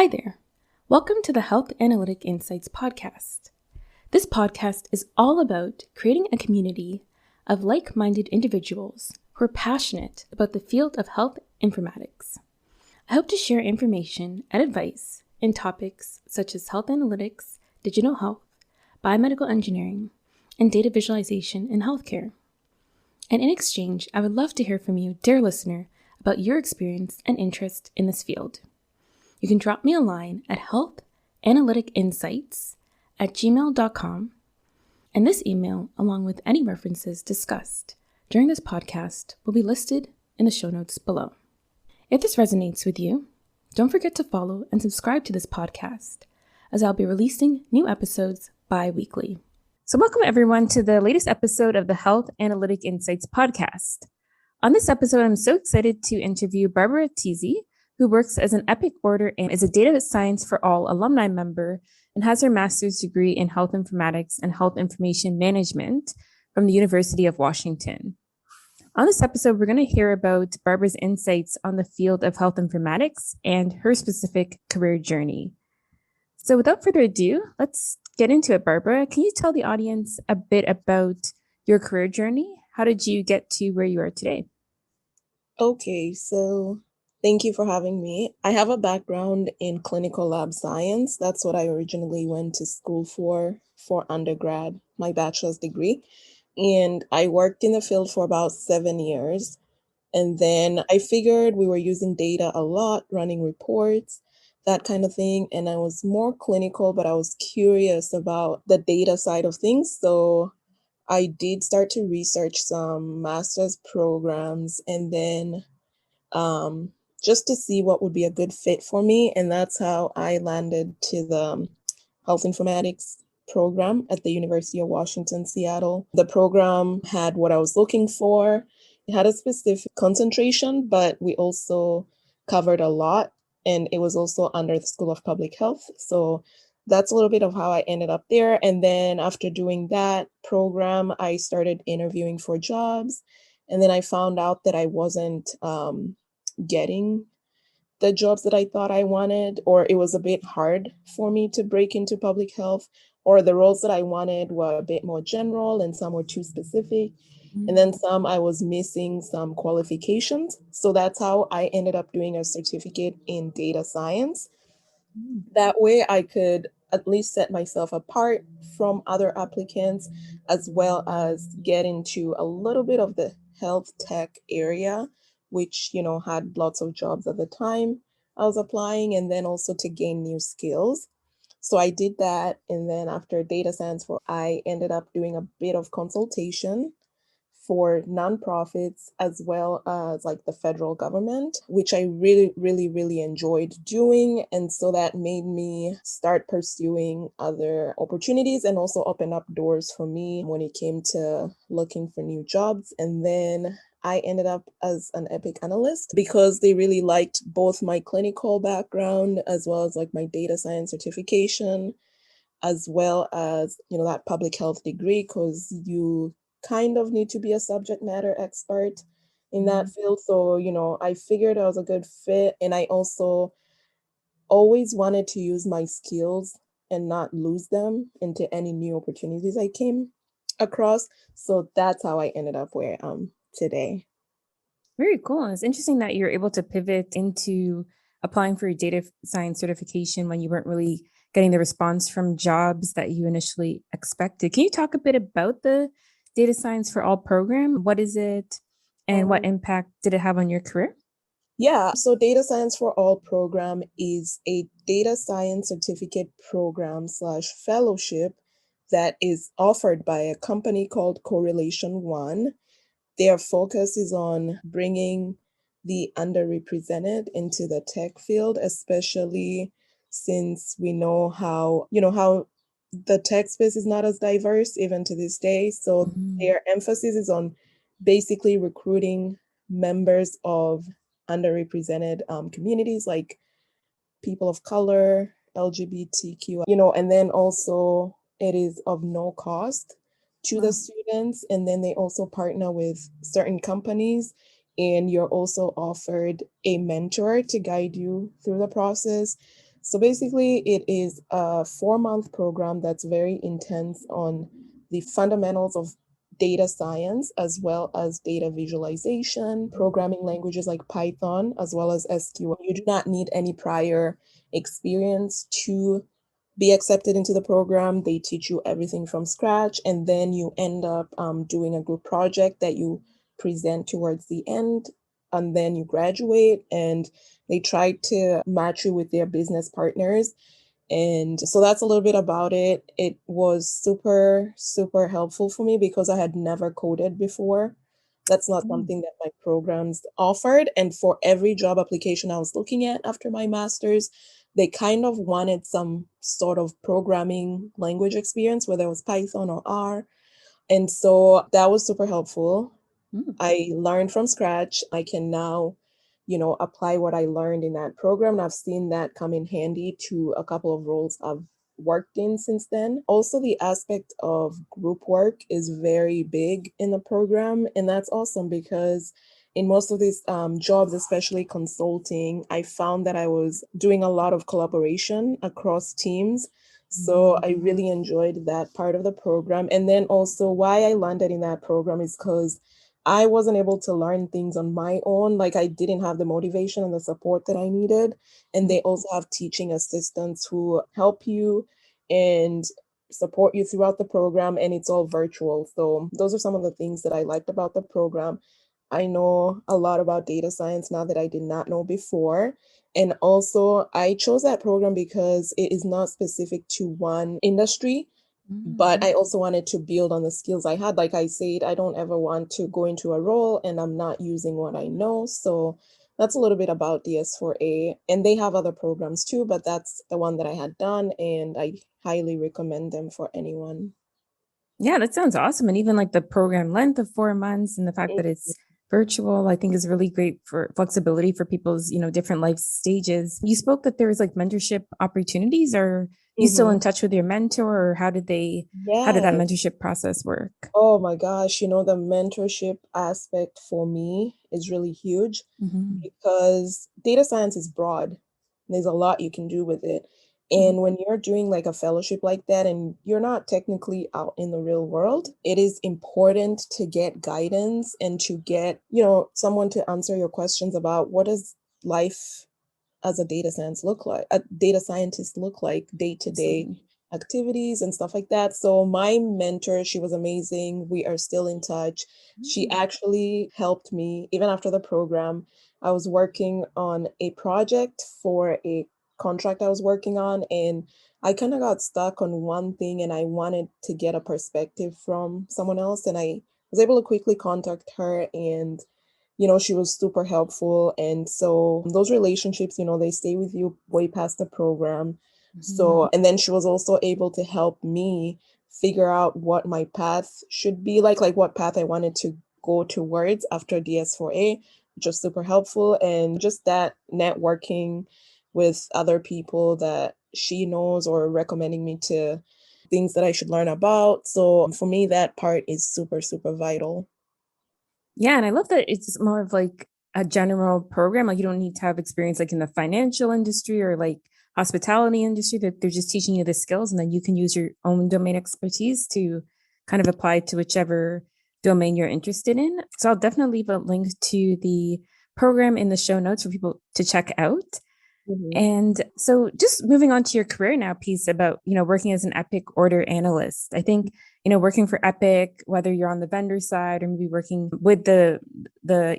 Hi there. Welcome to the Health Analytic Insights podcast. This podcast is all about creating a community of like-minded individuals who are passionate about the field of health informatics. I hope to share information and advice in topics such as health analytics, digital health, biomedical engineering, and data visualization in healthcare. And in exchange, I would love to hear from you, dear listener, about your experience and interest in this field. You can drop me a line at healthanalyticinsights@gmail.com, and this email, along with any references discussed during this podcast, will be listed in the show notes below. If this resonates with you, don't forget to follow and subscribe to this podcast, as I'll be releasing new episodes bi-weekly. So welcome everyone to the latest episode of the Health Analytic Insights podcast. On this episode, I'm so excited to interview Barbara Tisi, who works as an Epic Order and is a Data Science for All alumni member and has her master's degree in health informatics and health information management from the University of Washington. On this episode, we're going to hear about Barbara's insights on the field of health informatics and her specific career journey. So without further ado, let's get into it, Barbara. Can you tell the audience a bit about your career journey? How did you get to where you are today? Okay, so thank you for having me. I have a background in clinical lab science. That's what I originally went to school for undergrad, my bachelor's degree. And I worked in the field for about 7 years. And then I figured we were using data a lot, running reports, that kind of thing. And I was more clinical, but I was curious about the data side of things. So I did start to research some master's programs and then just to see what would be a good fit for me. And that's how I landed to the health informatics program at the University of Washington, Seattle. The program had what I was looking for. It had a specific concentration, but we also covered a lot. And it was also under the School of Public Health. So that's a little bit of how I ended up there. And then after doing that program, I started interviewing for jobs. And then I found out that I wasn't getting the jobs that I thought I wanted, or it was a bit hard for me to break into public health, or the roles that I wanted were a bit more general and some were too specific. And then some I was missing some qualifications. So that's how I ended up doing a certificate in data science. That way I could at least set myself apart from other applicants, as well as get into a little bit of the health tech area, which, had lots of jobs at the time I was applying, and then also to gain new skills. So I did that. And then after data science I ended up doing a bit of consultation for nonprofits as well as like the federal government, which I really, really, really enjoyed doing. And so that made me start pursuing other opportunities and also open up doors for me when it came to looking for new jobs. And then I ended up as an Epic analyst because they really liked both my clinical background as well as like my data science certification, as well as, that public health degree, because you kind of need to be a subject matter expert in that field. So, I figured I was a good fit. And I also always wanted to use my skills and not lose them into any new opportunities I came across. So that's how I ended up where I am today. Very cool. And it's interesting that you're able to pivot into applying for your data science certification when you weren't really getting the response from jobs that you initially expected. Can you talk a bit about the Data Science for All program? What is it and what impact did it have on your career? Yeah, so Data Science for All program is a data science certificate program / fellowship that is offered by a company called Correlation One. Their focus is on bringing the underrepresented into the tech field, especially since we know how the tech space is not as diverse even to this day. So their emphasis is on basically recruiting members of underrepresented communities like people of color, LGBTQ, and then also it is of no cost to the students. And then they also partner with certain companies, and you're also offered a mentor to guide you through the process. So basically, it is a 4-month program that's very intense on the fundamentals of data science, as well as data visualization, programming languages like Python, as well as SQL. You do not need any prior experience to be accepted into the program. They teach you everything from scratch, and then you end up doing a group project that you present towards the end, and then you graduate, and they try to match you with their business partners. And so that's a little bit about it. It was super, super helpful for me because I had never coded before. That's not something that my programs offered. And for every job application I was looking at after my master's, they kind of wanted some sort of programming language experience, whether it was Python or R. And so that was super helpful. Mm. I learned from scratch. I can now, apply what I learned in that program. And I've seen that come in handy to a couple of roles I've worked in since then. Also, the aspect of group work is very big in the program. And that's awesome because in most of these jobs, especially consulting, I found that I was doing a lot of collaboration across teams. So I really enjoyed that part of the program. And then also why I landed in that program is because I wasn't able to learn things on my own. Like I didn't have the motivation and the support that I needed. And they also have teaching assistants who help you and support you throughout the program, and it's all virtual. So those are some of the things that I liked about the program. I know a lot about data science now that I did not know before. And also, I chose that program because it is not specific to one industry, but I also wanted to build on the skills I had. Like I said, I don't ever want to go into a role and I'm not using what I know. So that's a little bit about DS4A. And they have other programs too, but that's the one that I had done, and I highly recommend them for anyone. Yeah, that sounds awesome. And even like the program length of 4 months and the fact that Mhm. it's virtual, I think is really great for flexibility for people's, different life stages. You spoke that there was like mentorship opportunities. Are you still in Mhm. touch with your mentor, or how did that Yes. mentorship process work? Oh my gosh, the mentorship aspect for me is really huge Hmm. because data science is broad. There's a lot you can do with it. Hmm. And when you're doing like a fellowship like that and you're not technically out in the real world, it is important to get guidance and to get, someone to answer your questions about what does life as a data scientist look like day to day Absolutely. activities and stuff like that. So my mentor, she was amazing. We are still in touch. She actually helped me even after the program. I was working on a project for a contract I was working on, and I kind of got stuck on one thing and I wanted to get a perspective from someone else, and I was able to quickly contact her, and she was super helpful. And so those relationships, they stay with you way past the program. Mhm. So, and then she was also able to help me figure out what my path should be like what path I wanted to go towards after DS4A, which was super helpful. And just that networking with other people that she knows or recommending me to things that I should learn about. So for me, that part is super, super vital. Yeah, and I love that it's more of like a general program. Like you don't need to have experience like in the financial industry or like hospitality industry, that they're just teaching you the skills and then you can use your own domain expertise to kind of apply to whichever domain you're interested in. So I'll definitely leave a link to the program in the show notes for people to check out. Mhm. And so just moving on to your career now piece about, working as an Epic Order Analyst. I think, working for Epic, whether you're on the vendor side or maybe working with the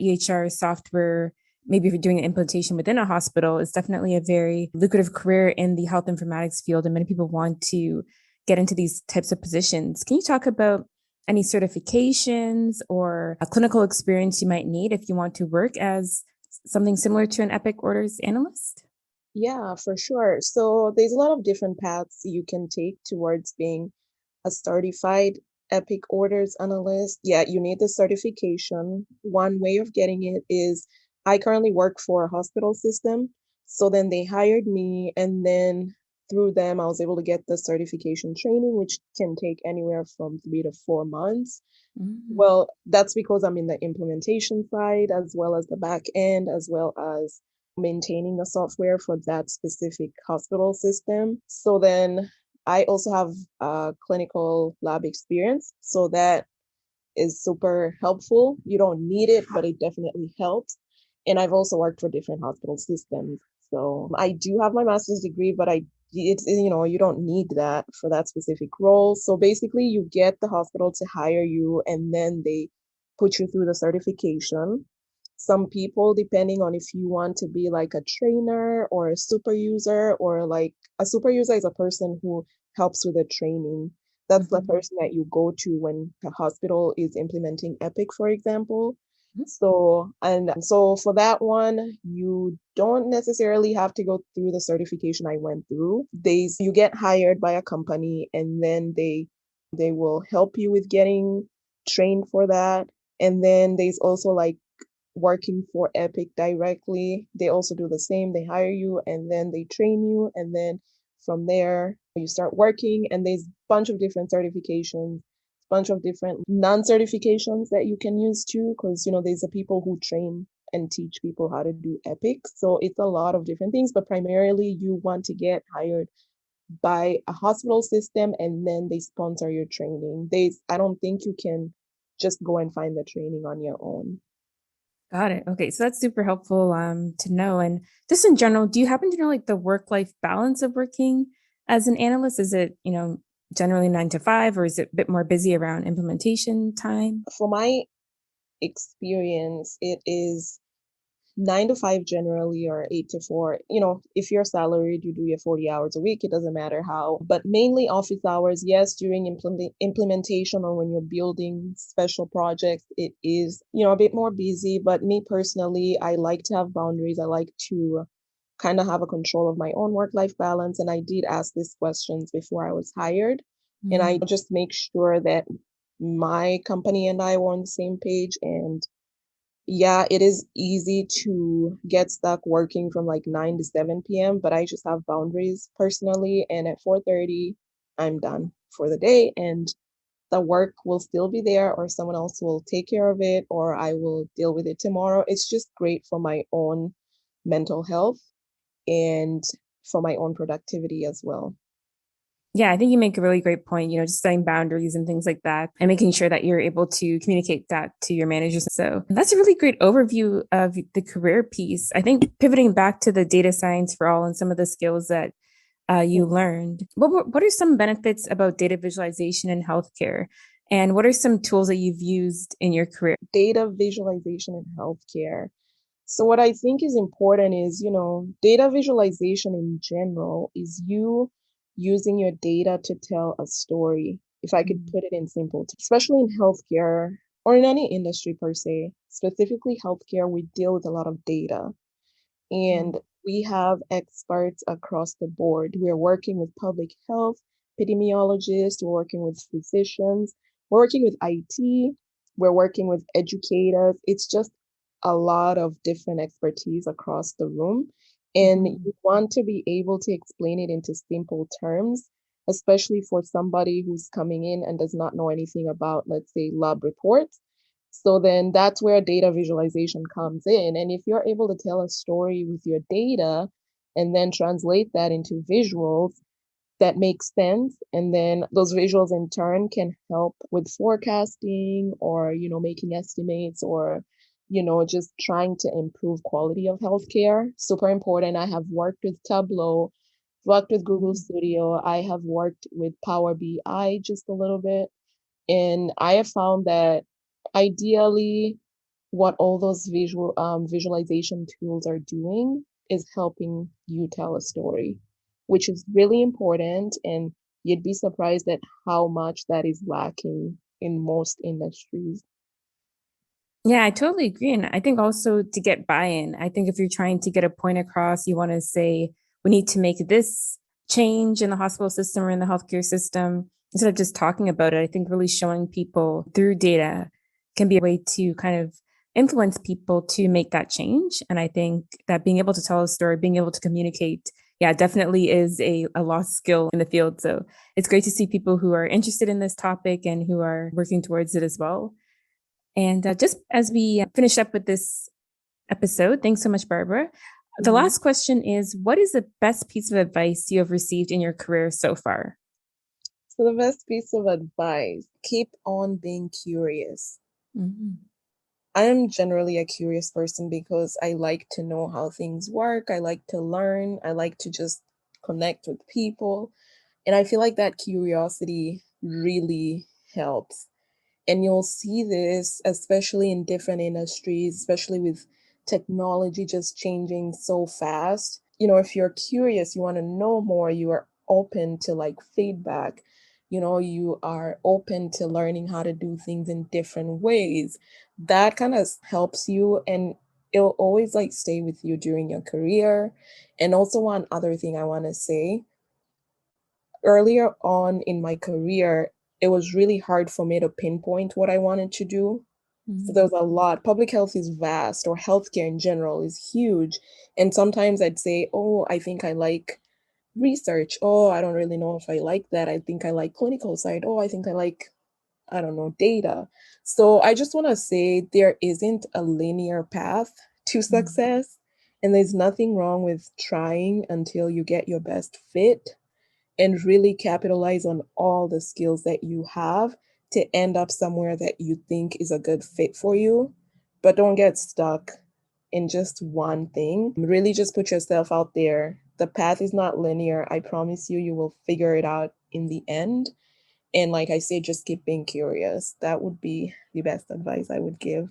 EHR software, maybe if you're doing an implementation within a hospital, is definitely a very lucrative career in the health informatics field. And many people want to get into these types of positions. Can you talk about any certifications or a clinical experience you might need if you want to work as something similar to an Epic Orders Analyst? Yeah, for sure. So there's a lot of different paths you can take towards being a certified Epic Orders Analyst. Yeah, you need the certification. One way of getting it is I currently work for a hospital system. So then they hired me, and then through them, I was able to get the certification training, which can take anywhere from 3 to 4 months. Mm. Well, that's because I'm in the implementation side as well as the back end, as well as maintaining the software for that specific hospital system. So then I also have clinical lab experience. So that is super helpful. You don't need it, but it definitely helps. And I've also worked for different hospital systems. So I do have my master's degree, but it's, you don't need that for that specific role. So basically you get the hospital to hire you and then they put you through the certification. Some people, depending on if you want to be like a trainer or a super user, or like a super user is a person who helps with the training. That's the person that you go to when the hospital is implementing Epic, for example. So for that one, you don't necessarily have to go through the certification I went through. You get hired by a company and then they will help you with getting trained for that. And then there's also like working for Epic directly. They also do the same. They hire you and then they train you. And then from there, you start working. And there's a bunch of different certifications, bunch of different non-certifications that you can use too, because, there's the people who train and teach people how to do Epic. So it's a lot of different things, but primarily you want to get hired by a hospital system and then they sponsor your training. I don't think you can just go and find the training on your own. Got it. Okay. So that's super helpful to know. And just in general, do you happen to know like the work-life balance of working as an analyst? Is it, generally 9 to 5, or is it a bit more busy around implementation time? For my experience, it is 9 to 5 generally, or 8 to 4. If you're salaried, you do your 40 hours a week. It doesn't matter how, but mainly office hours. Yes, during implementation or when you're building special projects, it is, a bit more busy. But me personally, I like to have boundaries. I like to kind of have a control of my own work-life balance. And I did ask these questions before I was hired. And I just make sure that my company and I were on the same page. And yeah, it is easy to get stuck working from like 9 to 7 p.m., but I just have boundaries personally. And at 4:30, I'm done for the day. And the work will still be there, or someone else will take care of it, or I will deal with it tomorrow. It's just great for my own mental health and for my own productivity as well. Yeah, I think you make a really great point, just setting boundaries and things like that and making sure that you're able to communicate that to your managers. So that's a really great overview of the career piece. I think pivoting back to the data science for all and some of the skills that you learned, what are some benefits about data visualization in healthcare? And what are some tools that you've used in your career? Data visualization in healthcare. So what I think is important is, data visualization in general is you using your data to tell a story. If I could put it in simple terms, especially in healthcare or in any industry per se, specifically healthcare, we deal with a lot of data. And we have experts across the board. We're working with public health, epidemiologists, we're working with physicians, we're working with IT, we're working with educators. It's just a lot of different expertise across the room. And you want to be able to explain it into simple terms, especially for somebody who's coming in and does not know anything about, let's say, lab reports. So then that's where data visualization comes in. And if you're able to tell a story with your data and then translate that into visuals, that makes sense. And then those visuals in turn can help with forecasting or, making estimates or, just trying to improve quality of healthcare. Super important. I have worked with Tableau, worked with Google Studio. I have worked with Power BI just a little bit. And I have found that ideally what all those visualization tools are doing is helping you tell a story, which is really important. And you'd be surprised at how much that is lacking in most industries. Yeah, I totally agree. And I think also to get buy-in, I think if you're trying to get a point across, you want to say, we need to make this change in the hospital system or in the healthcare system, instead of just talking about it. I think really showing people through data can be a way to kind of influence people to make that change. And I think that being able to tell a story, being able to communicate, yeah, definitely is a lost skill in the field. So it's great to see people who are interested in this topic and who are working towards it as well. And just as we finish up with this episode, thanks so much, Barbara. The last question is, what is the best piece of advice you have received in your career so far? So the best piece of advice, keep on being curious. Mm-hmm. I am generally a curious person because I like to know how things work. I like to learn. I like to just connect with people. And I feel like that curiosity really helps. And you'll see this, especially in different industries, especially with technology just changing so fast. If you're curious, you want to know more, you are open to like feedback, you are open to learning how to do things in different ways. That kind of helps you, and it'll always like stay with you during your career. And also, one other thing I want to say, earlier on in my career, it was really hard for me to pinpoint what I wanted to do. So Mm-hmm. there was a lot. Public health is vast, or healthcare in general is huge. And sometimes I'd say, oh, I think I like research. Oh, I don't really know if I like that. I think I like clinical side. Oh, I think I like, I don't know, data. So I just want to say there isn't a linear path to success. And there's nothing wrong with trying until you get your best fit and really capitalize on all the skills that you have to end up somewhere that you think is a good fit for you. But don't get stuck in just one thing. Really just put yourself out there. The path is not linear. I promise you, you will figure it out in the end. And like I say, just keep being curious. That would be the best advice I would give.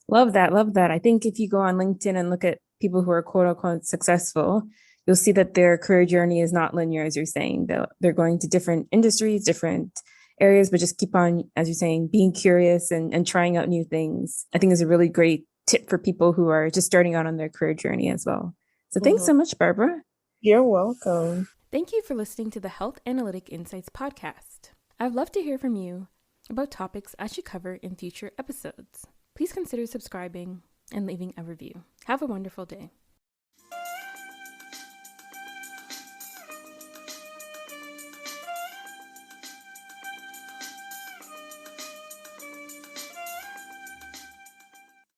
Love that. Love that. I think if you go on LinkedIn and look at people who are quote unquote successful, you'll see that their career journey is not linear, as you're saying. They're going to different industries, different areas, but just keep on, as you're saying, being curious and trying out new things. I think is a really great tip for people who are just starting out on their career journey as well. So thanks Mhm. so much, Barbara. You're welcome. Thank you for listening to the Health Analytic Insights podcast. I'd love to hear from you about topics I should cover in future episodes. Please consider subscribing and leaving a review. Have a wonderful day.